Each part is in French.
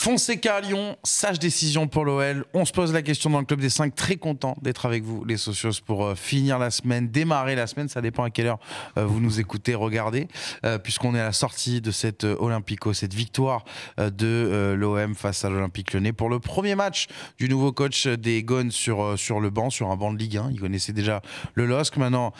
Fonseca à Lyon, sage décision pour l'OL. On se pose la question dans le Club des 5. Très content d'être avec vous, les socios, pour finir la semaine, démarrer la semaine. Ça dépend à quelle heure vous nous écoutez, regardez, puisqu'on est à la sortie de cette Olympico, cette victoire de l'OM face à l'Olympique Lyonnais pour le premier match du nouveau coach des Gones sur le banc, sur un banc de Ligue 1. Il connaissait déjà le LOSC. Maintenant,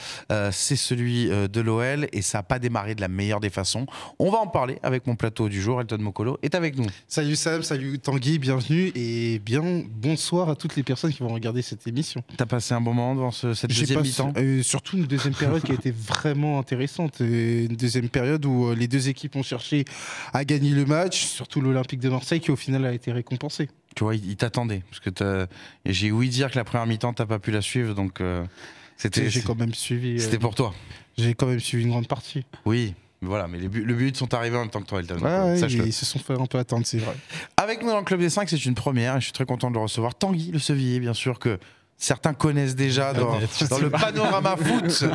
c'est celui de l'OL et ça n'a pas démarré de la meilleure des façons. On va en parler avec mon plateau du jour. Elton Mokolo est avec nous. Salut Sam, salut Tanguy, bienvenue et bonsoir à toutes les personnes qui vont regarder cette émission. T'as passé un bon moment devant cette deuxième mi-temps surtout une deuxième période qui a été vraiment intéressante. Une deuxième période où les deux équipes ont cherché à gagner le match, surtout l'Olympique de Marseille qui au final a été récompensé. Tu vois, il t'attendait. Parce que j'ai ouï dire que la première mi-temps, t'as pas pu la suivre. Donc j'ai quand même suivi. C'était pour toi. J'ai quand même suivi une grande partie. Oui. Voilà, mais les buts sont arrivés en même temps que toi, Elton. Ils se sont fait un peu attendre, c'est vrai. Avec nous dans le Club des 5, c'est une première et je suis très content de le recevoir. Tanguy Le Sevillier, bien sûr, que certains connaissent déjà dans le panorama foot,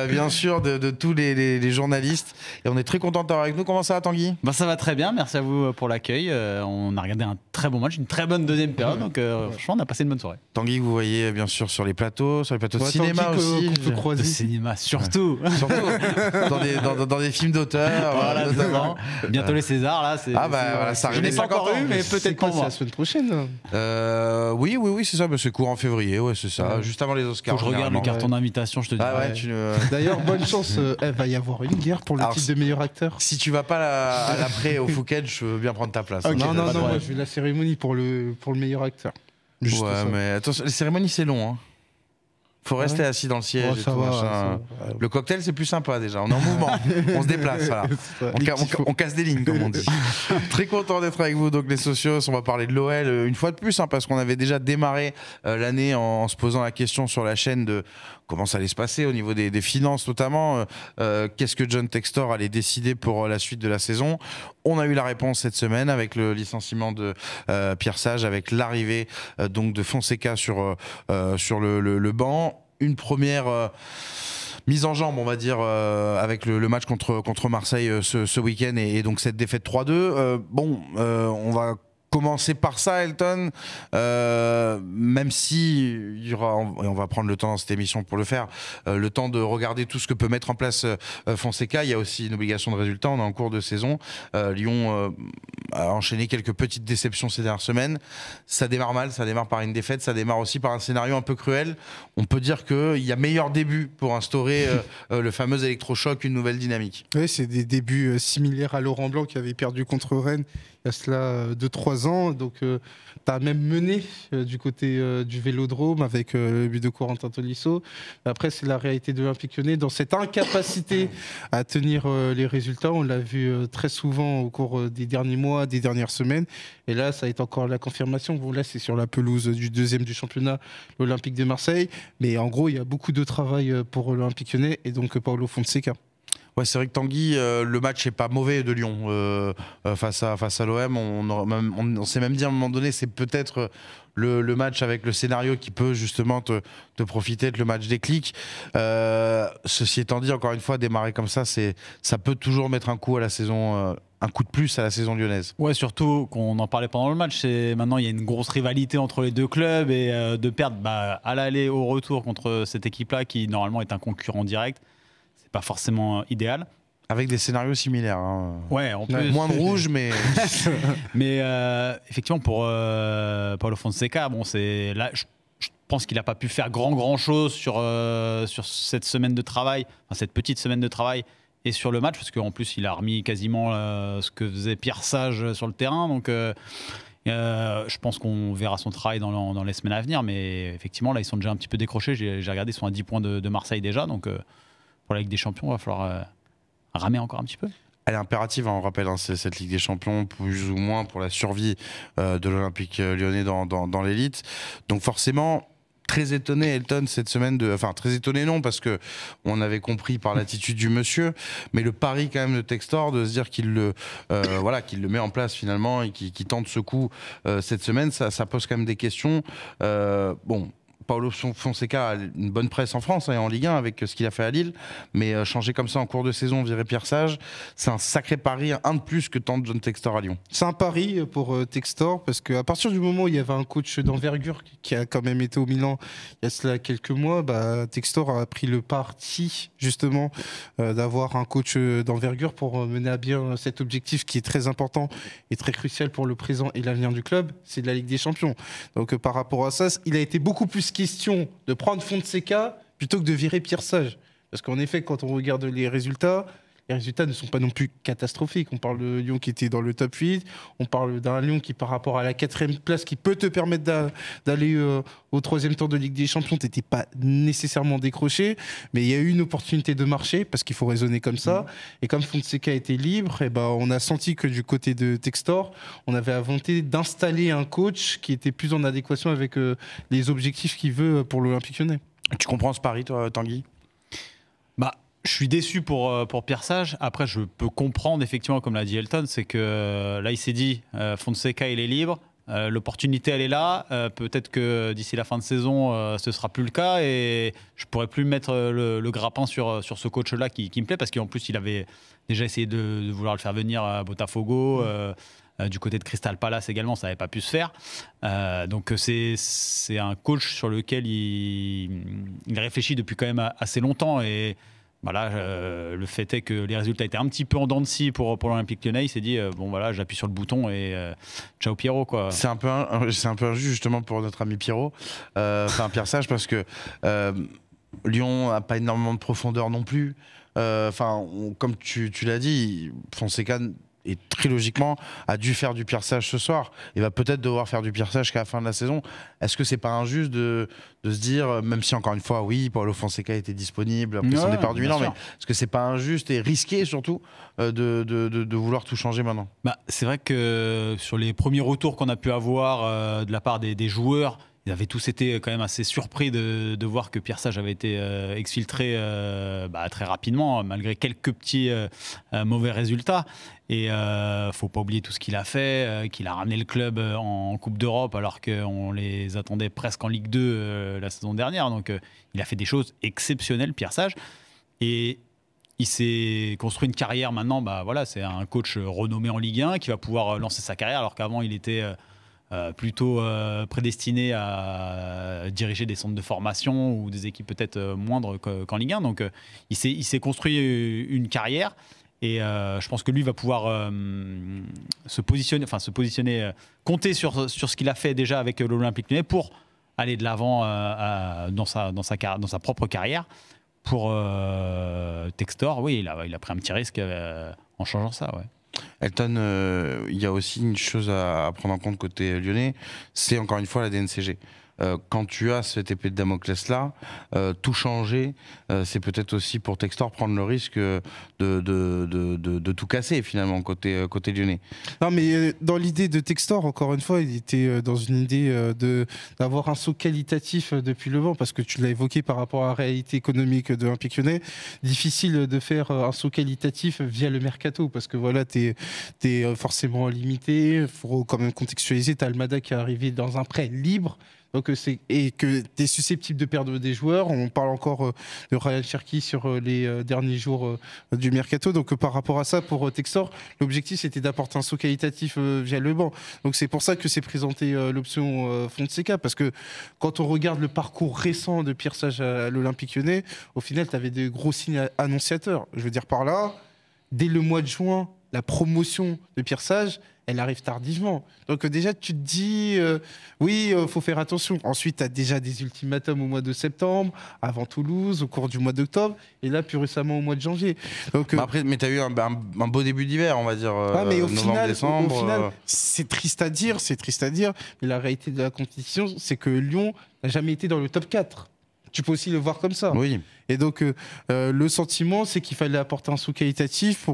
bien sûr, de tous les journalistes. Et on est très content de t'avoir avec nous. Comment ça va, Tanguy ? Ça va très bien, merci à vous pour l'accueil. On a regardé un très bon match, une très bonne deuxième période, donc franchement, on a passé une bonne soirée. Tanguy, vous voyez bien sûr sur les plateaux de cinéma aussi. De cinéma, surtout. Dans des films d'auteur, voilà, notamment. Bientôt les Césars, là. Ça je n'ai pas encore vu, mais peut-être pour moi. C'est la semaine prochaine. Oui, c'est ça. C'est courant février. Ouais, c'est ça, juste avant les Oscars. Faut que je regarde le carton d'invitation, je te dis. D'ailleurs, bonne chance, il va y avoir une guerre pour le titre de meilleur acteur. Si tu vas pas à l'après au Fouquet, je veux bien prendre ta place. Okay, non, moi je vais la cérémonie pour le meilleur acteur. Juste ouais, mais attention, les cérémonies c'est long. Hein. Faut rester assis dans le siège. Le cocktail, c'est plus sympa déjà. On est en mouvement, on se déplace. Voilà. On casse des lignes, comme on dit. Très content d'être avec vous, donc les socios. On va parler de l'OL une fois de plus, parce qu'on avait déjà démarré l'année en se posant la question sur la chaîne de comment ça allait se passer au niveau des finances, notamment. Qu'est-ce que John Textor allait décider pour la suite de la saison ? On a eu la réponse cette semaine avec le licenciement de Pierre Sage, avec l'arrivée donc de Fonseca sur le banc. Une première mise en jambe, on va dire, avec le match contre Marseille ce week-end et donc cette défaite 3-2. On va commencer par ça, Elton, même si il y aura, et on va prendre le temps dans cette émission pour le faire, le temps de regarder tout ce que peut mettre en place Fonseca. Il y a aussi une obligation de résultat, on est en cours de saison. Lyon a enchaîné quelques petites déceptions ces dernières semaines. Ça démarre mal, ça démarre par une défaite, ça démarre aussi par un scénario un peu cruel. On peut dire qu'il y a meilleur début pour instaurer le fameux électrochoc, une nouvelle dynamique. Oui, c'est des débuts similaires à Laurent Blanc qui avait perdu contre Rennes il y a cela 2-3 ans. Donc, tu as même mené du côté du Vélodrome avec le but de Corentin Tolisso. Après, c'est la réalité de l'Olympique Lyonnais dans cette incapacité à tenir les résultats. On l'a vu très souvent au cours des derniers mois, des dernières semaines. Et là, ça a été encore la confirmation. Bon, là, c'est sur la pelouse du deuxième du championnat, l'Olympique de Marseille. Mais en gros, il y a beaucoup de travail pour l'Olympique Lyonnais et donc Paulo Fonseca. Ouais, c'est vrai que Tanguy, le match n'est pas mauvais de Lyon face à l'OM. On s'est même dit à un moment donné, c'est peut-être le match avec le scénario qui peut justement te profiter de le match déclic. Ceci étant dit, encore une fois, démarrer comme ça, ça peut toujours mettre un coup à la saison. Un coup de plus à la saison lyonnaise. Ouais, surtout qu'on en parlait pendant le match, maintenant il y a une grosse rivalité entre les deux clubs et de perdre à l'aller au retour contre cette équipe-là qui normalement est un concurrent direct, c'est pas forcément idéal. Avec des scénarios similaires. Hein. Ouais, en plus. Moins de rouge, mais. Mais effectivement, pour Paulo Fonseca, là, je pense qu'il n'a pas pu faire grand chose sur cette semaine de travail, cette petite semaine de travail. Et sur le match, parce qu'en plus, il a remis quasiment ce que faisait Pierre Sage sur le terrain. Donc, je pense qu'on verra son travail dans les semaines à venir. Mais effectivement, là, ils sont déjà un petit peu décrochés. J'ai regardé, ils sont à 10 points de Marseille déjà. Donc, pour la Ligue des Champions, il va falloir ramer encore un petit peu. Elle est impérative, on rappelle, cette Ligue des Champions, plus ou moins pour la survie de l'Olympique Lyonnais dans l'élite. Donc forcément... Très étonné, Elton, cette semaine enfin, très étonné, non, parce qu'on avait compris par l'attitude du monsieur, mais le pari quand même de Textor de se dire qu'il le met en place finalement et qu'il tente ce coup cette semaine, ça pose quand même des questions. Paulo Fonseca a une bonne presse en France et en Ligue 1 avec ce qu'il a fait à Lille, mais changer comme ça en cours de saison, virer Pierre Sage, c'est un sacré pari, un de plus que tente John Textor à Lyon. C'est un pari pour Textor, parce qu'à partir du moment où il y avait un coach d'envergure qui a quand même été au Milan il y a cela quelques mois, Textor a pris le parti justement d'avoir un coach d'envergure pour mener à bien cet objectif qui est très important et très crucial pour le présent et l'avenir du club, c'est de la Ligue des Champions. Donc par rapport à ça, il a été beaucoup plus question de prendre Fonseca plutôt que de virer Pierre Sage. Parce qu'en effet, quand on regarde les résultats ne sont pas non plus catastrophiques. On parle de Lyon qui était dans le top 8, on parle d'un Lyon qui, par rapport à la 4e place, qui peut te permettre d'aller au 3e tour de Ligue des Champions, t'étais pas nécessairement décroché, mais il y a eu une opportunité de marché, parce qu'il faut raisonner comme ça. Et comme Fonseca était libre, on a senti que du côté de Textor, on avait à volonté d'installer un coach qui était plus en adéquation avec les objectifs qu'il veut pour l'Olympique Lyonnais. Tu comprends ce pari, toi, Tanguy ? Je suis déçu pour Pierre Sage. Après, je peux comprendre, effectivement, comme l'a dit Elton, c'est que là, il s'est dit, Fonseca, il est libre, l'opportunité, elle est là. Peut-être que d'ici la fin de saison, ce ne sera plus le cas et je ne pourrais plus mettre le grappin sur ce coach-là qui me plaît, parce qu'en plus, il avait déjà essayé de vouloir le faire venir à Botafogo. Du côté de Crystal Palace également, ça n'avait pas pu se faire. Donc c'est un coach sur lequel il réfléchit depuis quand même assez longtemps. Et voilà, le fait est que les résultats étaient un petit peu en dents de scie pour l'Olympique Lyonnais. Il s'est dit, bon voilà, j'appuie sur le bouton et ciao Pierrot, quoi. C'est un peu injuste justement pour notre ami Pierrot, Pierre Sage, parce que Lyon n'a pas énormément de profondeur non plus. Comme tu l'as dit, Fonseca... et très logiquement a dû faire du Pierre Sage ce soir. Il va peut-être devoir faire du Pierre Sage qu'à la fin de la saison. Est-ce que c'est pas injuste de se dire, même si encore une fois, oui, Paulo Fonseca était disponible après son départ du Milan, mais est-ce que c'est pas injuste et risqué surtout de vouloir tout changer maintenant ? C'est vrai que sur les premiers retours qu'on a pu avoir de la part des joueurs, ils avaient tous été quand même assez surpris de voir que Pierre Sage avait été exfiltré très rapidement, malgré quelques petits mauvais résultats. Et faut pas oublier tout ce qu'il a fait, qu'il a ramené le club en Coupe d'Europe alors qu'on les attendait presque en Ligue 2 la saison dernière. Donc il a fait des choses exceptionnelles, Pierre Sage. Et il s'est construit une carrière maintenant. C'est un coach renommé en Ligue 1 qui va pouvoir lancer sa carrière, alors qu'avant il était plutôt prédestiné à diriger des centres de formation ou des équipes peut-être moindres qu'en Ligue 1. Donc il s'est construit une carrière. Et je pense que lui va pouvoir se positionner, compter sur ce qu'il a fait déjà avec l'Olympique Lyonnais pour aller de l'avant dans sa propre carrière. Pour Textor, oui, il a pris un petit risque en changeant ça, ouais. Elton, il y a aussi une chose à prendre en compte côté lyonnais, c'est encore une fois la DNCG. Quand tu as cette épée de Damoclès là, tout changer, c'est peut-être aussi pour Textor prendre le risque de tout casser finalement côté lyonnais. Non, mais dans l'idée de Textor, encore une fois, il était dans une idée d'avoir un saut qualitatif depuis le vent, parce que tu l'as évoqué par rapport à la réalité économique de l'Olympique Lyonnais. Difficile de faire un saut qualitatif via le mercato, parce que voilà, t'es forcément limité. Il faut quand même contextualiser. T'as Almada qui est arrivé dans un prêt libre. Donc et que tu es susceptible de perdre des joueurs. On parle encore de Ryan Cherki sur les derniers jours du mercato. Donc par rapport à ça, pour Textor, l'objectif c'était d'apporter un saut qualitatif via le banc. Donc c'est pour ça que s'est présenté l'option Fonseca, parce que quand on regarde le parcours récent de Pierre Sage à l'Olympique Lyonnais, au final tu avais des gros signes annonciateurs. Je veux dire par là, dès le mois de juin, la promotion de Pierre Sage, elle arrive tardivement. Donc déjà, tu te dis, oui, faut faire attention. Ensuite, tu as déjà des ultimatums au mois de septembre, avant Toulouse, au cours du mois d'octobre, et là, plus récemment, au mois de janvier. Donc, mais tu as eu un beau début d'hiver, on va dire, mais au novembre-décembre. Au final, c'est triste à dire, mais la réalité de la compétition, c'est que Lyon n'a jamais été dans le top 4. Tu peux aussi le voir comme ça. Oui. Et donc, le sentiment, c'est qu'il fallait apporter un saut qualitatif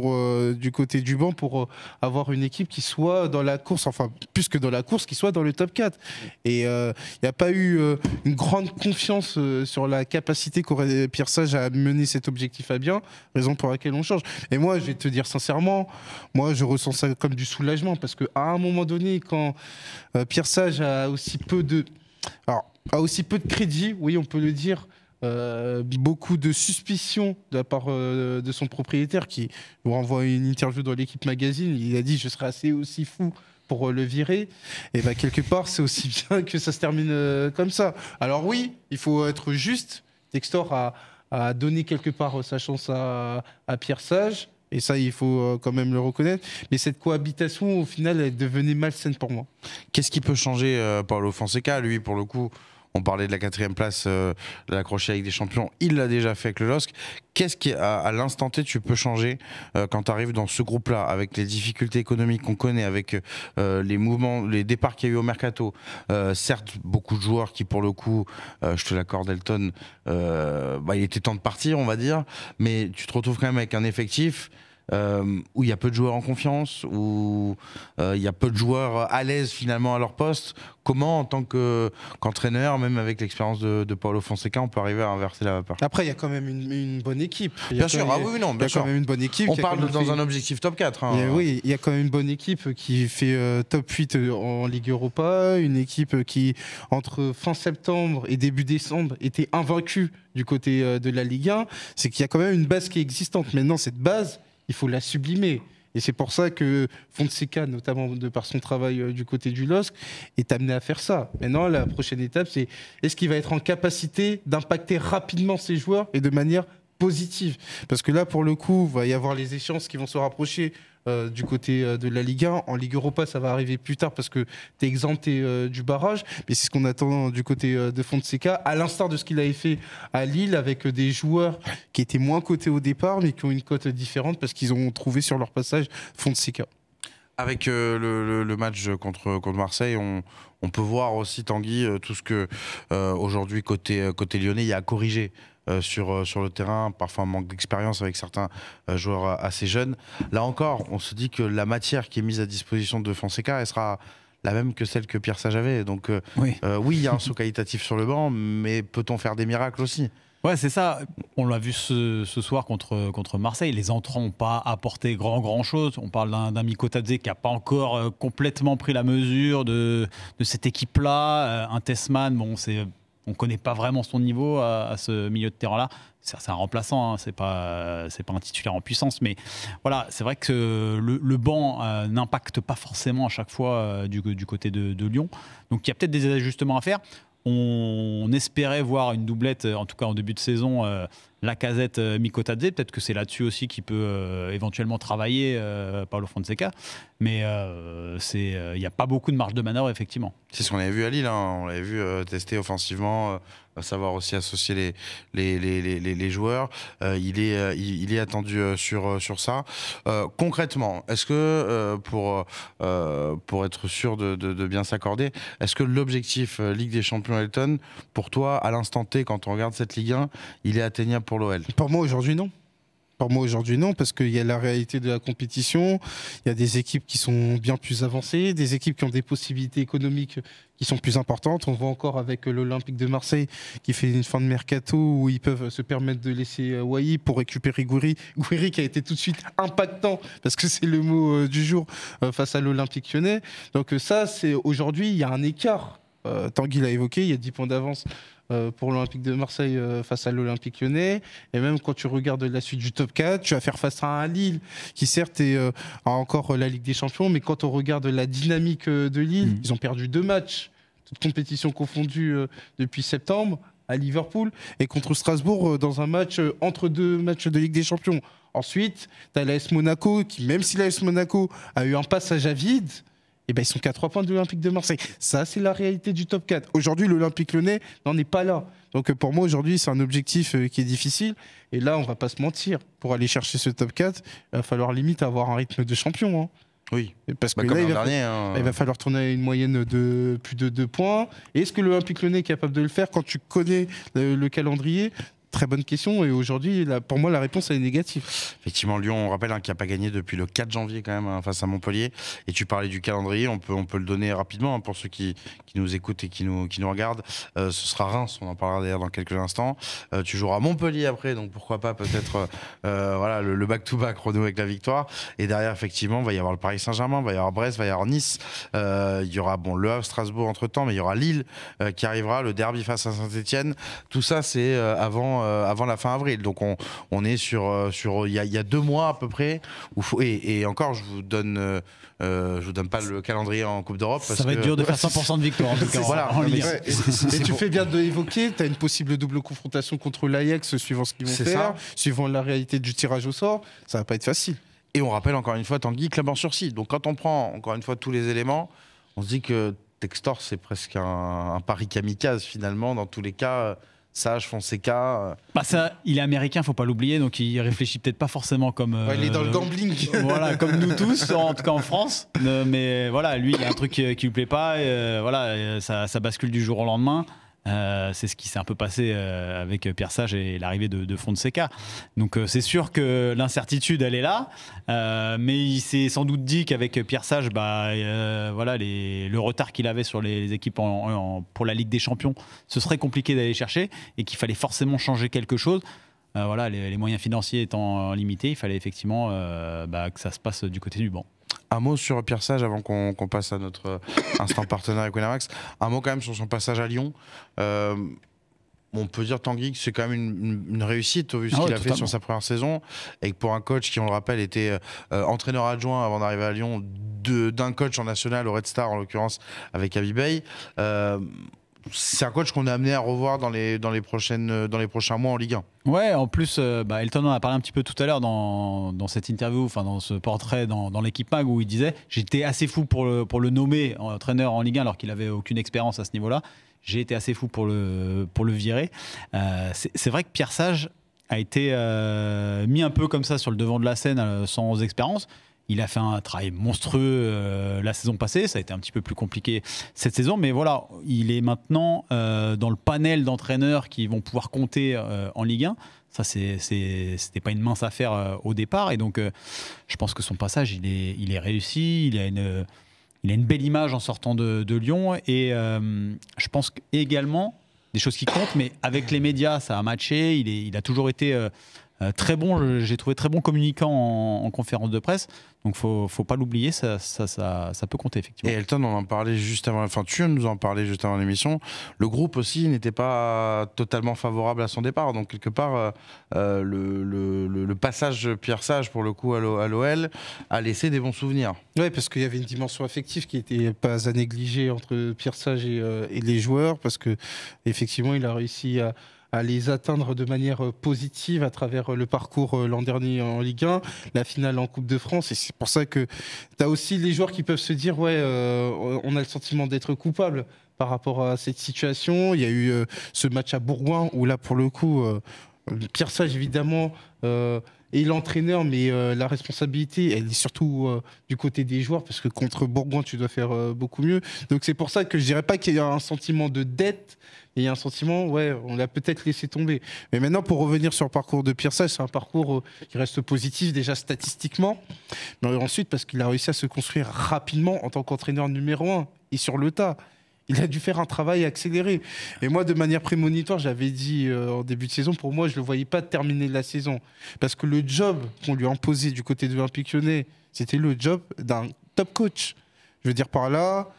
du côté du banc pour avoir une équipe qui soit dans la course, enfin, plus que dans la course, qui soit dans le top 4. Et il n'y a pas eu une grande confiance sur la capacité qu'aurait Pierre Sage à mener cet objectif à bien, raison pour laquelle on change. Et moi, je vais te dire sincèrement, moi, je ressens ça comme du soulagement, parce qu'à un moment donné, quand Pierre Sage a aussi peu de... Alors, a aussi peu de crédit, oui, on peut le dire. Beaucoup de suspicions de la part de son propriétaire qui vous renvoie une interview dans l'équipe magazine. Il a dit je serais assez aussi fou pour le virer. Et bah, quelque part, c'est aussi bien que ça se termine comme ça. Alors oui, il faut être juste. Textor a donné quelque part sa chance à Pierre Sage. Et ça, il faut quand même le reconnaître. Mais cette cohabitation, au final, elle devenait malsaine pour moi. Qu'est-ce qui peut changer Paulo Fonseca? Lui, pour le coup, on parlait de la 4e place, de l'accrocher avec des champions. Il l'a déjà fait avec le LOSC. Qu'est-ce qui, à l'instant T, tu peux changer quand tu arrives dans ce groupe-là, avec les difficultés économiques qu'on connaît, avec les mouvements, les départs qu'il y a eu au mercato. Certes, beaucoup de joueurs qui, pour le coup, je te l'accorde, Elton, il était temps de partir, on va dire. Mais tu te retrouves quand même avec un effectif où il y a peu de joueurs en confiance, où il y a peu de joueurs à l'aise finalement à leur poste. Comment, en tant qu'entraîneur, même avec l'expérience de Paulo Fonseca, on peut arriver à inverser la vapeur? Après, il y a quand même une bonne équipe. Bien sûr, bien sûr. Quand même une bonne équipe. On parle dans un objectif top 4. Hein. Oui, il y a quand même une bonne équipe qui fait top 8 en Ligue Europa, une équipe qui, entre fin septembre et début décembre, était invaincue du côté de la Ligue 1. C'est qu'il y a quand même une base qui est existante. Maintenant, cette base, il faut la sublimer. Et c'est pour ça que Fonseca, notamment de par son travail du côté du LOSC, est amené à faire ça. Maintenant, la prochaine étape, c'est est-ce qu'il va être en capacité d'impacter rapidement ses joueurs et de manière positive? Parce que là, pour le coup, il va y avoir les échéances qui vont se rapprocher du côté de la Ligue 1. En Ligue Europa, ça va arriver plus tard parce que tu es exempté du barrage. Mais c'est ce qu'on attend du côté de Fonseca, à l'instar de ce qu'il avait fait à Lille avec des joueurs qui étaient moins cotés au départ, mais qui ont une cote différente parce qu'ils ont trouvé sur leur passage Fonseca. Avec le match contre Marseille, on peut voir aussi, Tanguy, tout ce que aujourd'hui côté lyonnais, il y a à corriger. Sur le terrain, parfois un manque d'expérience avec certains joueurs assez jeunes. Là encore, on se dit que la matière qui est mise à disposition de Fonseca, elle sera la même que celle que Pierre Sage avait. Donc oui, il y a un saut qualitatif sur le banc, mais peut-on faire des miracles aussi? Ouais, c'est ça. On l'a vu ce soir contre Marseille. Les entrants n'ont pas apporté grand chose. On parle d'un Miko Tadze qui n'a pas encore complètement pris la mesure de cette équipe-là. Un Tessman, bon, on ne connaît pas vraiment son niveau à ce milieu de terrain-là. C'est un remplaçant, hein, c'est pas un titulaire en puissance. Mais voilà, c'est vrai que le banc n'impacte pas forcément à chaque fois du côté de Lyon. Donc il y a peut-être des ajustements à faire. On espérait voir une doublette, en tout cas en début de saison, Lacazette, Miko Tadze. Peut-être que c'est là-dessus aussi qu'il peut éventuellement travailler Paulo Fonseca. Mais il n'y a pas beaucoup de marge de manœuvre, effectivement. C'est ce qu'on avait vu à Lille. Hein. On l'avait vu tester offensivement, savoir aussi associer les joueurs. Il est attendu sur ça. Concrètement, est-ce que pour être sûr de bien s'accorder, est-ce que l'objectif Ligue des Champions Elton, pour toi, à l'instant T, quand on regarde cette Ligue 1, il est atteignable pour l'OL? Pour moi, aujourd'hui, non. Pour moi, aujourd'hui, non, parce qu'il y a la réalité de la compétition, il y a des équipes qui sont bien plus avancées, des équipes qui ont des possibilités économiques qui sont plus importantes. On voit encore avec l'Olympique de Marseille qui fait une fin de mercato où ils peuvent se permettre de laisser Wai pour récupérer Gouiri. Gouiri qui a été tout de suite impactant, parce que c'est le mot du jour, face à l'Olympique lyonnais. Donc ça, c'est aujourd'hui, il y a un écart. Tanguy l'a évoqué, il y a 10 points d'avance pour l'Olympique de Marseille face à l'Olympique lyonnais. Et même quand tu regardes la suite du top 4, tu vas faire face à un Lille qui certes a encore la Ligue des Champions, mais quand on regarde la dynamique de Lille, ils ont perdu 2 matchs, toutes compétitions confondues depuis septembre, à Liverpool et contre Strasbourg dans un match entre 2 matchs de Ligue des Champions. Ensuite, tu as l'AS Monaco qui, même si l'AS Monaco a eu un passage à vide, eh ben, ils sont qu'à 3 points de l'Olympique de Marseille. Ça, c'est la réalité du top 4. Aujourd'hui, l'Olympique lyonnais n'en est pas là. Donc pour moi, aujourd'hui, c'est un objectif qui est difficile. Et là, on ne va pas se mentir. Pour aller chercher ce top 4, il va falloir limite avoir un rythme de champion. Hein. Oui, parce que là, il va falloir tourner à une moyenne de plus de 2 points. Et est-ce que l'Olympique lyonnais est capable de le faire quand tu connais le calendrier? très bonne question. Et aujourd'hui, pour moi, la réponse elle est négative. Effectivement, Lyon, on rappelle qui n'a pas gagné depuis le 4 janvier quand même face à Montpellier. Et tu parlais du calendrier, on peut le donner rapidement pour ceux qui nous écoutent et qui nous regardent. Ce sera Reims, on en parlera d'ailleurs dans quelques instants. Tu joueras Montpellier après, donc pourquoi pas peut-être voilà, le back-to-back renouer avec la victoire. Et derrière, effectivement, il va y avoir le Paris Saint-Germain, il va y avoir Brest, il va y avoir Nice. Il y aura Le Havre, Strasbourg entre-temps, mais il y aura Lille qui arrivera, le derby face à Saint-Etienne. Tout ça, c'est avant la fin avril. Donc on est sur il y a 2 mois à peu près. Et encore, je vous donne pas le calendrier en Coupe d'Europe. Ça va être dur de faire 100% de victoire en tout cas. Voilà, en Ligue 1. Et tu fais bien de l'évoquer, tu as une possible double confrontation contre l'Ajax suivant ce qu'ils vont faire, suivant la réalité du tirage au sort. Ça va pas être facile. Et on rappelle encore une fois Tanguy, Clermont-Sursis. Donc quand on prend encore une fois tous les éléments, on se dit que Textor c'est presque un pari kamikaze finalement dans tous les cas. Sage, Fonseca. Ça, il est américain, faut pas l'oublier, donc il réfléchit peut-être pas forcément comme. Il est dans le gambling. Voilà, comme nous tous, en tout cas en France. Mais voilà, lui, il y a un truc qui lui plaît pas. Et, voilà, ça bascule du jour au lendemain. C'est ce qui s'est un peu passé avec Pierre Sage et l'arrivée de Fonseca. Donc c'est sûr que l'incertitude elle est là, mais il s'est sans doute dit qu'avec Pierre Sage, voilà, le retard qu'il avait sur les équipes pour la Ligue des Champions, ce serait compliqué d'aller chercher et qu'il fallait forcément changer quelque chose. Voilà, les moyens financiers étant limités, il fallait effectivement que ça se passe du côté du banc. Un mot sur Pierre Sage avant qu'on passe à notre instant partenaire avec Winamax. Un mot quand même sur son passage à Lyon. On peut dire, Tanguy, que c'est quand même une réussite au vu de ce qu'il a fait sur sa première saison. Et que pour un coach qui, on le rappelle, était entraîneur adjoint avant d'arriver à Lyon, d'un coach en national, au Red Star en l'occurrence, avec Avi Bey. C'est un coach qu'on est amené à revoir dans les prochains mois en Ligue 1. Ouais, en plus, Elton en a parlé un petit peu tout à l'heure dans cette interview, enfin dans ce portrait dans l'équipe Mag où il disait j'étais assez fou pour le nommer entraîneur en Ligue 1 alors qu'il n'avait aucune expérience à ce niveau-là. J'ai été assez fou pour le virer. C'est vrai que Pierre Sage a été mis un peu comme ça sur le devant de la scène sans expérience. Il a fait un travail monstrueux la saison passée. Ça a été un petit peu plus compliqué cette saison. Mais voilà, il est maintenant dans le panel d'entraîneurs qui vont pouvoir compter en Ligue 1. Ça, c'était pas une mince affaire au départ. Et donc, je pense que son passage, il est réussi. Il a une belle image en sortant de Lyon. Et je pense également des choses qui comptent. Mais avec les médias, ça a matché. Il a toujours été très bon. J'ai trouvé très bon communicant en conférence de presse. Donc, faut pas l'oublier, ça peut compter effectivement. Et Elton, on en parlait juste avant, enfin tu nous en parlais juste avant l'émission. Le groupe aussi n'était pas totalement favorable à son départ. Donc quelque part, le passage Pierre Sage pour le coup à l'OL a laissé des bons souvenirs. Oui, parce qu'il y avait une dimension affective qui n'était pas à négliger entre Pierre Sage et les joueurs, parce que effectivement, il a réussi à les atteindre de manière positive à travers le parcours l'an dernier en Ligue 1, la finale en Coupe de France. Et c'est pour ça que tu as aussi les joueurs qui peuvent se dire on a le sentiment d'être coupable par rapport à cette situation. Il y a eu ce match à Bourgoin où là, pour le coup, Pierre Sage, évidemment, est l'entraîneur, mais la responsabilité, elle est surtout du côté des joueurs, parce que contre Bourgoin, tu dois faire beaucoup mieux. Donc c'est pour ça que je dirais pas qu'il y a un sentiment de dette, et il y a un sentiment, on l'a peut-être laissé tomber. Mais maintenant, pour revenir sur le parcours de Pierre Sage, c'est un parcours qui reste positif, déjà statistiquement, mais ensuite parce qu'il a réussi à se construire rapidement en tant qu'entraîneur numéro 1, et sur le tas. Il a dû faire un travail accéléré. Et moi, de manière prémonitoire, j'avais dit en début de saison, pour moi, je ne le voyais pas terminer la saison. Parce que le job qu'on lui a imposé du côté de l'Olympique Lyonnais, c'était le job d'un top coach. Je veux dire par là,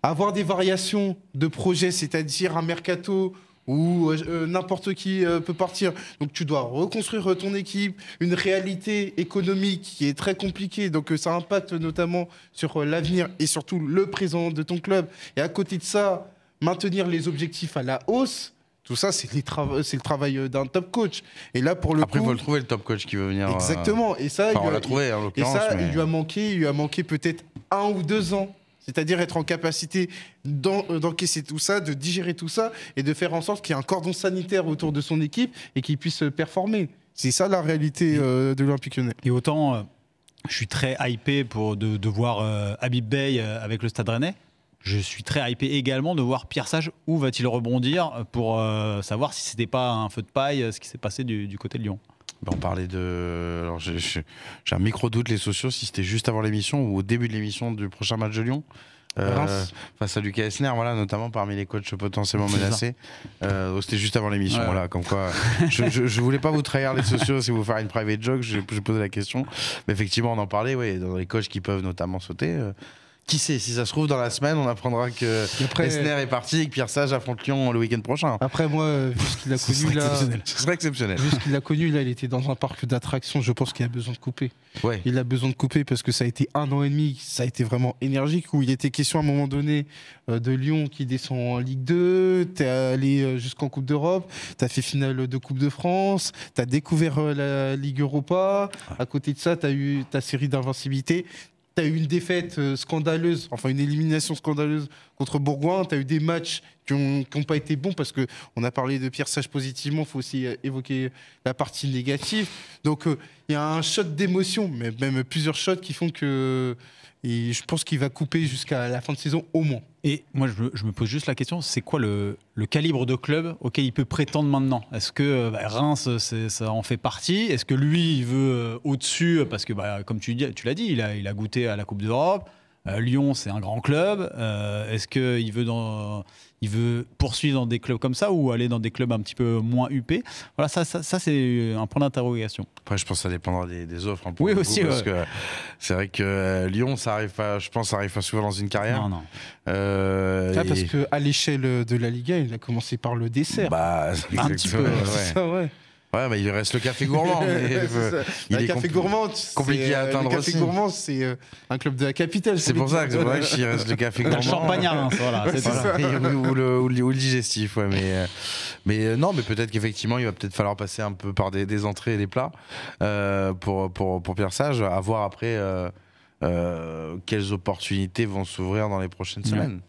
avoir des variations de projet, c'est-à-dire un mercato où n'importe qui peut partir. Donc tu dois reconstruire ton équipe, une réalité économique qui est très compliquée, donc ça impacte notamment sur l'avenir et surtout le présent de ton club. Et à côté de ça, maintenir les objectifs à la hausse, tout ça, c'est le travail d'un top coach. Et là, pour le Après, coup, il faut le trouver, le top coach qui veut venir. Exactement. Et ça, on l'a trouvé, en l'occurrence. Et ça, mais... il lui a manqué peut-être 1 ou 2 ans. C'est-à-dire être en capacité d'encaisser tout ça, de digérer tout ça et de faire en sorte qu'il y ait un cordon sanitaire autour de son équipe et qu'il puisse performer. C'est ça la réalité de l'Olympique Lyonnais. Et autant, je suis très hypé de voir Habib Bey avec le Stade Rennais. je suis très hypé également de voir Pierre Sage où va-t-il rebondir pour savoir si c'était pas un feu de paille ce qui s'est passé du côté de Lyon. On parlait de... Alors j'ai un micro-doute, les sociaux, si c'était juste avant l'émission ou au début de l'émission du prochain match de Lyon. Face à Lucas Esner, voilà, notamment parmi les coachs potentiellement menacés. C'était juste avant l'émission, voilà, comme quoi. Je voulais pas vous trahir les sociaux si vous faire une private joke, je posais la question. Mais effectivement, on en parlait, dans les coachs qui peuvent notamment sauter. Qui sait, si ça se trouve dans la semaine, on apprendra que Esner est parti et que Pierre Sage affronte Lyon le week-end prochain. Après, moi, vu ce qu'il a connu là, ce serait exceptionnel. Vu ce qu'il a connu là, il était dans un parc d'attractions. Je pense qu'il a besoin de couper. Ouais. Il a besoin de couper parce que ça a été 1 an et demi, ça a été vraiment énergique où il était question à un moment donné de Lyon qui descend en Ligue 2. T'es allé jusqu'en Coupe d'Europe, t'as fait finale de Coupe de France, t'as découvert la Ligue Europa. À côté de ça, t'as eu ta série d'invincibilité. Tu as eu une défaite scandaleuse, enfin une élimination scandaleuse contre Bourgoin. Tu as eu des matchs qui n'ont pas été bons parce qu'on a parlé de Pierre Sage positivement, il faut aussi évoquer la partie négative. Donc il y a un shot d'émotion, mais même plusieurs shots qui font que je pense qu'il va couper jusqu'à la fin de saison au moins. Et moi, je me pose juste la question, c'est quoi le calibre de club auquel il peut prétendre maintenant? Est-ce que Reims, ça en fait partie? Est-ce que lui, il veut au-dessus? Parce que, comme tu l'as dit, il a goûté à la Coupe d'Europe. Lyon, c'est un grand club. Est-ce qu'il veut poursuivre dans des clubs comme ça ou aller dans des clubs un petit peu moins huppés? Voilà, ça c'est un point d'interrogation. Après, je pense que ça dépendra des offres. Hein, oui, aussi. Parce que c'est vrai que Lyon, ça arrive pas, je pense, ça arrive pas souvent dans une carrière. Non. Parce qu'à l'échelle de la Liga, il a commencé par le dessert. Un petit peu. Ouais. Ouais, il reste le Café Gourmand. Le Café Gourmand, compliqué à atteindre. Le Café Gourmand, c'est un club de la capitale. C'est pour ça qu'il reste le Café Gourmand. Le champagne à Reims, voilà. C'est ça. Ou le digestif, ouais. Mais non, mais peut-être qu'effectivement, il va peut-être falloir passer un peu par des entrées et des plats pour Pierre Sage, à voir après quelles opportunités vont s'ouvrir dans les prochaines semaines.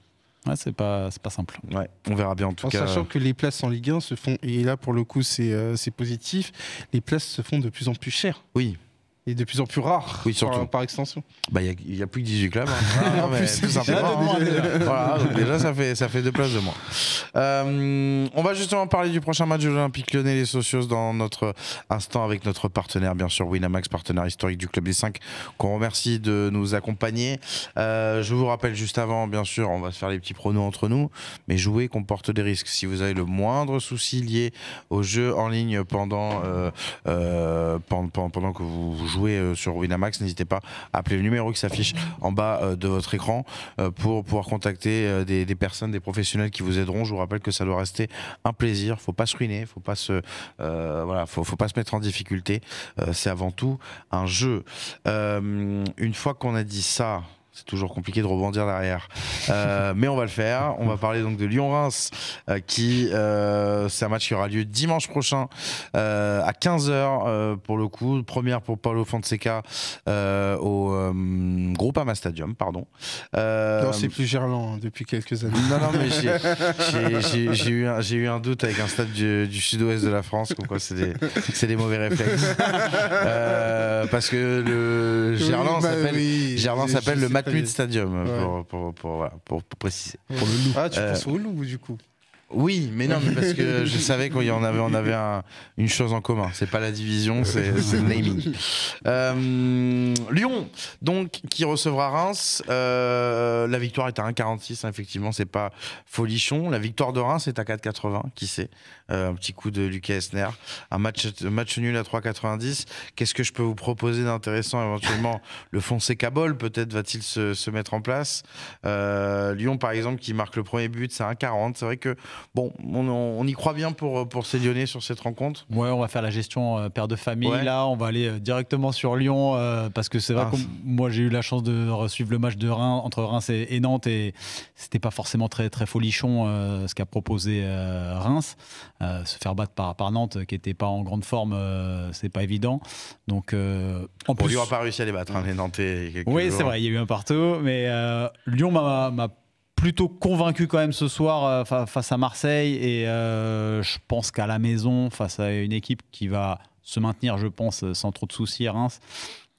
Ouais, c'est pas simple. Ouais, on verra bien en tout cas. Sachant que les places en Ligue 1 se font, et là pour le coup c'est positif, les places se font de plus en plus chères. Oui. Et de plus en plus rares, oui, surtout. par extension. Il n'y a plus que 18 clubs. Hein. Tout simplement. Voilà, donc déjà, ça fait 2 places de moins. On va justement parler du prochain match de l'Olympique Lyonnais, les socios, dans notre instant avec notre partenaire, bien sûr, Winamax, partenaire historique du Club des 5, qu'on remercie de nous accompagner. Je vous rappelle juste avant, bien sûr, on va se faire les petits pronos entre nous, mais jouer comporte des risques. Si vous avez le moindre souci lié au jeu en ligne pendant que vous jouer sur Winamax, n'hésitez pas à appeler le numéro qui s'affiche en bas de votre écran pour pouvoir contacter des personnes, des professionnels qui vous aideront. Je vous rappelle que ça doit rester un plaisir, faut pas se ruiner, faut pas se mettre en difficulté, c'est avant tout un jeu. Une fois qu'on a dit ça, c'est toujours compliqué de rebondir derrière. Mais on va le faire. On va parler donc de Lyon-Reims, c'est un match qui aura lieu dimanche prochain à 15h pour le coup. Première pour Paulo Fonseca au Groupama Stadium, pardon. Non, c'est plus Gerland depuis quelques années. Non, mais j'ai eu un doute avec un stade du sud-ouest de la France, comme quoi c'est des mauvais réflexes. Parce que le Gerland s'appelle le Matmut Stadium, pour préciser. Pour le loup. Ah, tu penses au loup, du coup? Oui, mais non, mais parce que je savais qu'on avait une chose en commun. C'est pas la division, c'est le naming. Lyon, donc, qui recevra Reims. La victoire est à 1,46, hein, effectivement, c'est pas folichon. La victoire de Reims est à 4,80, qui sait. Un petit coup de Lucas Esner. Un match nul à 3,90. Qu'est-ce que je peux vous proposer d'intéressant éventuellement? Le Fonseca Ball, peut-être va-t-il se mettre en place. Lyon, par exemple, qui marque le premier but, c'est 1,40. C'est vrai que bon, on y croit bien pour ces Lyonnais sur cette rencontre. Ouais, on va faire la gestion père de famille. Ouais. Là, on va aller directement sur Lyon parce que c'est vrai que moi j'ai eu la chance de suivre le match de Reims entre Reims et Nantes et c'était pas forcément très très folichon ce qu'a proposé Reims. Se faire battre par Nantes qui était pas en grande forme, c'est pas évident. Donc en plus, Lyon n'a pas réussi à les battre, hein, les Nantais. Oui, c'est vrai, il y a eu un partout, mais Lyon m'a plutôt convaincu quand même ce soir face à Marseille et je pense qu'à la maison face à une équipe qui va se maintenir, je pense, sans trop de soucis à Reims,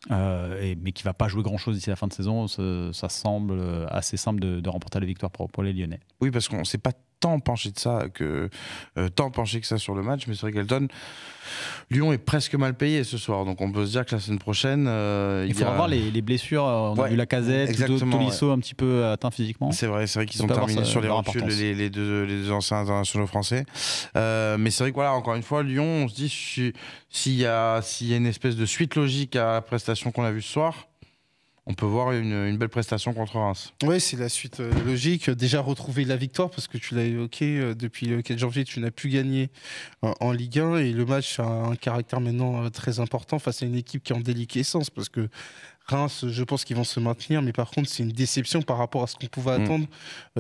mais qui ne va pas jouer grand-chose d'ici la fin de saison, ça semble assez simple de remporter la victoire pour les Lyonnais. Oui, parce qu'on ne s'est pas tant penché que ça sur le match, mais c'est vrai qu'Elton, Lyon est presque mal payé ce soir, donc on peut se dire que la semaine prochaine... il faudra voir les blessures, on a vu Lacazette, Tolisso un petit peu atteint physiquement. C'est vrai qu'ils ont terminé sur les reculs les deux anciens internationaux français. Mais c'est vrai que voilà, encore une fois, Lyon, on se dit s'il y a une espèce de suite logique à la prestation qu'on a vue ce soir, on peut voir une belle prestation contre Reims. Oui, c'est la suite logique. Déjà retrouver la victoire, parce que tu l'as évoqué, depuis le 4 janvier, tu n'as plus gagné en Ligue 1. Et le match a un caractère maintenant très important face à une équipe qui est en déliquescence, parce que Reims, je pense qu'ils vont se maintenir, mais par contre, c'est une déception par rapport à ce qu'on pouvait attendre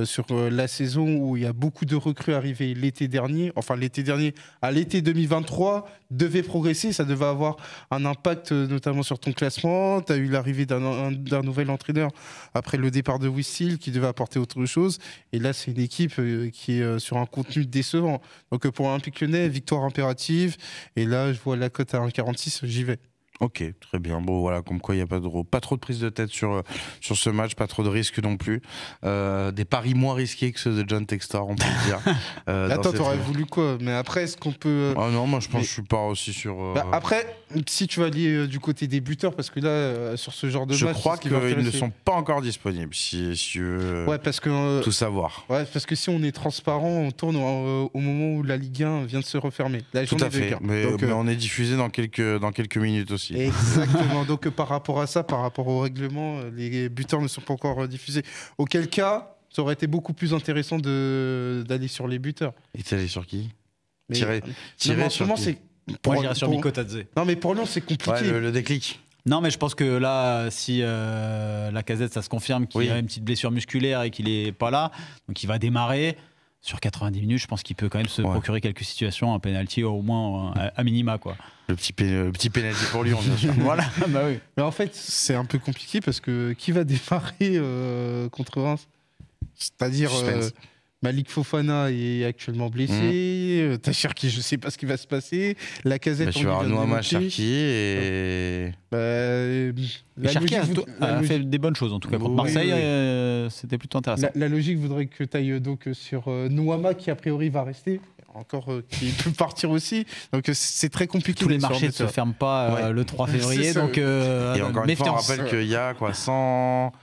sur la saison où il y a beaucoup de recrues arrivées l'été dernier. Enfin, l'été dernier, à l'été 2023, devait progresser. Ça devait avoir un impact notamment sur ton classement. Tu as eu l'arrivée d'un nouvel entraîneur après le départ de Wissil qui devait apporter autre chose. Et là, c'est une équipe qui est sur un contenu décevant. Donc, pour Olympique Lyonnais, victoire impérative. Et là, je vois la cote à 1,46, j'y vais. Ok, très bien. Bon, voilà, comme quoi il n'y a pas trop de prise de tête sur ce match, pas trop de risques non plus. Des paris moins risqués que ceux de John Textor, on peut le dire. Attends, t'aurais voulu quoi? Mais après, est-ce qu'on peut... Ah non, moi je pense que je suis pas aussi sur... Après, si tu vas aller du côté des buteurs, parce que là, sur ce genre de match... Je crois qu'ils ne sont pas encore disponibles, si tu veux tout savoir. Ouais, parce que si on est transparent, on tourne au moment où la Ligue 1 vient de se refermer. Tout à fait, mais on est diffusé dans quelques minutes aussi. Exactement. Donc par rapport à ça, par rapport au règlement, les buteurs ne sont pas encore diffusés. Auquel cas, ça aurait été beaucoup plus intéressant d'aller sur les buteurs. Et t'es allé sur qui? Tirer sur qui? Moi, j'irais sur Mikotadze. Non, mais pour Lyon, c'est compliqué. Ouais, le déclic. Non, mais je pense que là, si Lacazette, ça se confirme qu'il a une petite blessure musculaire et qu'il n'est pas là, donc il va démarrer. Sur 90 minutes, je pense qu'il peut quand même se procurer quelques situations, un penalty au moins à minima, quoi. Le petit penalty pour Lyon, bien sûr. Voilà, bah oui. Mais en fait, c'est un peu compliqué parce que qui va démarrer contre Reims? C'est-à-dire Malik Fofana est actuellement blessé, Cherki, je ne sais pas ce qui va se passer. Lacazette, tu vas Noama Cherki et... Cherki a fait des bonnes choses en tout cas. Contre Marseille, c'était plutôt intéressant. La logique voudrait que tu ailles donc sur Noama qui a priori va rester. Encore qui peut partir aussi, donc c'est très compliqué. Tous les marchés ne se ferment pas le 3 février, donc et encore une fois, on méfiance. rappelle qu'il y a quoi, 100,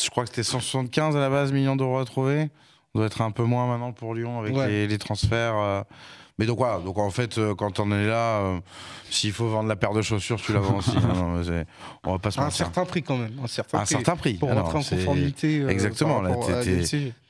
je crois que c'était 175 à la base millions d'euros à trouver. On doit être un peu moins maintenant pour Lyon avec les transferts. Mais donc voilà, donc en fait, quand on est là, s'il faut vendre la paire de chaussures, tu la vends aussi. On va pas se mentir. Un certain prix quand même. Un certain prix. Pour rentrer en conformité. Exactement. Là,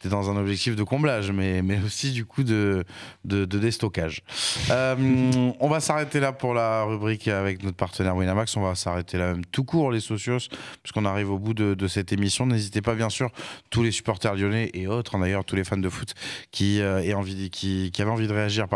t'es dans un objectif de comblage, mais aussi du coup de déstockage. On va s'arrêter là pour la rubrique avec notre partenaire Winamax. On va s'arrêter là même tout court, les socios, puisqu'on arrive au bout de cette émission. N'hésitez pas, bien sûr, tous les supporters lyonnais et autres, d'ailleurs, tous les fans de foot qui avaient envie de réagir,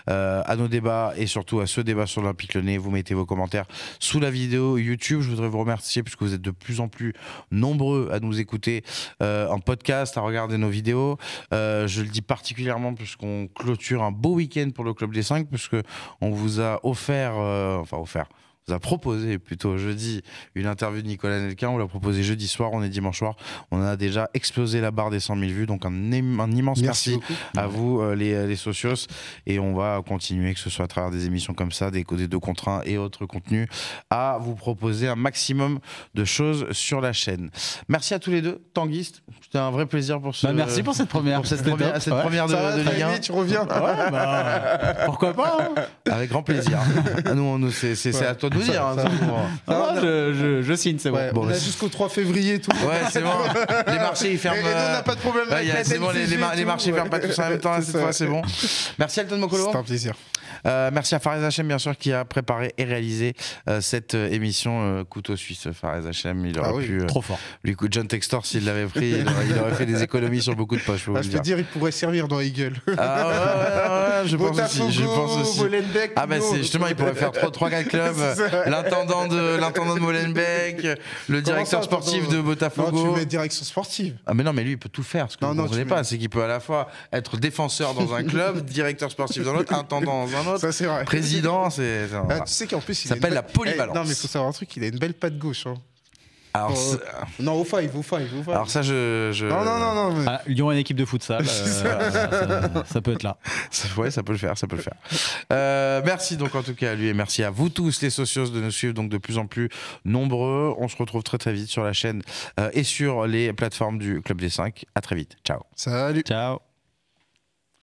à nos débats et surtout à ce débat sur l'Olympique Lyonnais. Vous mettez vos commentaires sous la vidéo YouTube. Je voudrais vous remercier puisque vous êtes de plus en plus nombreux à nous écouter en podcast, à regarder nos vidéos. Je le dis particulièrement puisqu'on clôture un beau week-end pour le Club des 5, puisqu'on vous a vous a proposé plutôt jeudi une interview de Nicolas Nelquin. On l'a proposé jeudi soir, on est dimanche soir. On a déjà explosé la barre des 100 000 vues. Donc un immense merci à vous les socios. Et on va continuer, que ce soit à travers des émissions comme ça, des 2 contre 1 et autres contenus, à vous proposer un maximum de choses sur la chaîne. Merci à tous les deux. Tanguiste, c'était un vrai plaisir pour ce... merci pour cette première. Cette première de Ligue 1. Tu reviens. Pourquoi pas Avec grand plaisir. Nous, c'est à toi de nous dire. Je signe, c'est bon. Ouais, on a jusqu'au 3 février tout. Ouais, c'est bon. Les marchés ils ferment. Et on n'a pas de problème avec la c'est bon, les marchés ferment pas tous en même temps. Cette fois, c'est bon. Merci Elton Mokolo. C'est un plaisir. Merci à Fares Hachem, bien sûr, qui a préparé et réalisé cette émission couteau suisse. Fares Hachem, il aurait pu. Trop fort. Lui, John Textor, s'il l'avait pris, il aurait fait des économies sur beaucoup de poches. Je peux dire, il pourrait servir dans Eagle. Ah Ouais, je pense aussi. Molenbeek. Ah bah c'est justement, il pourrait faire 3 gars de club, l'intendant de Molenbeek, le directeur sportif de Botafogo. Non, tu mets direction sportive. Ah mais non, mais lui il peut tout faire. Ce que vous ne comprenez pas, c'est qu'il peut à la fois être défenseur dans un club, directeur sportif dans l'autre, intendant dans un autre, ça, c'est vrai. Président, tu sais qu'en plus, il s'appelle la polyvalence. Non mais il faut savoir un truc, il a une belle patte gauche. Hein. Alors, non, au five. Alors ça, Non. Mais... Ah, Lyon est une équipe de futsal, ça peut être là. Ouais, ça peut le faire. Merci donc en tout cas à lui et merci à vous tous les socios de nous suivre donc de plus en plus nombreux. On se retrouve très vite sur la chaîne et sur les plateformes du Club des 5. À très vite. Ciao. Salut. Ciao.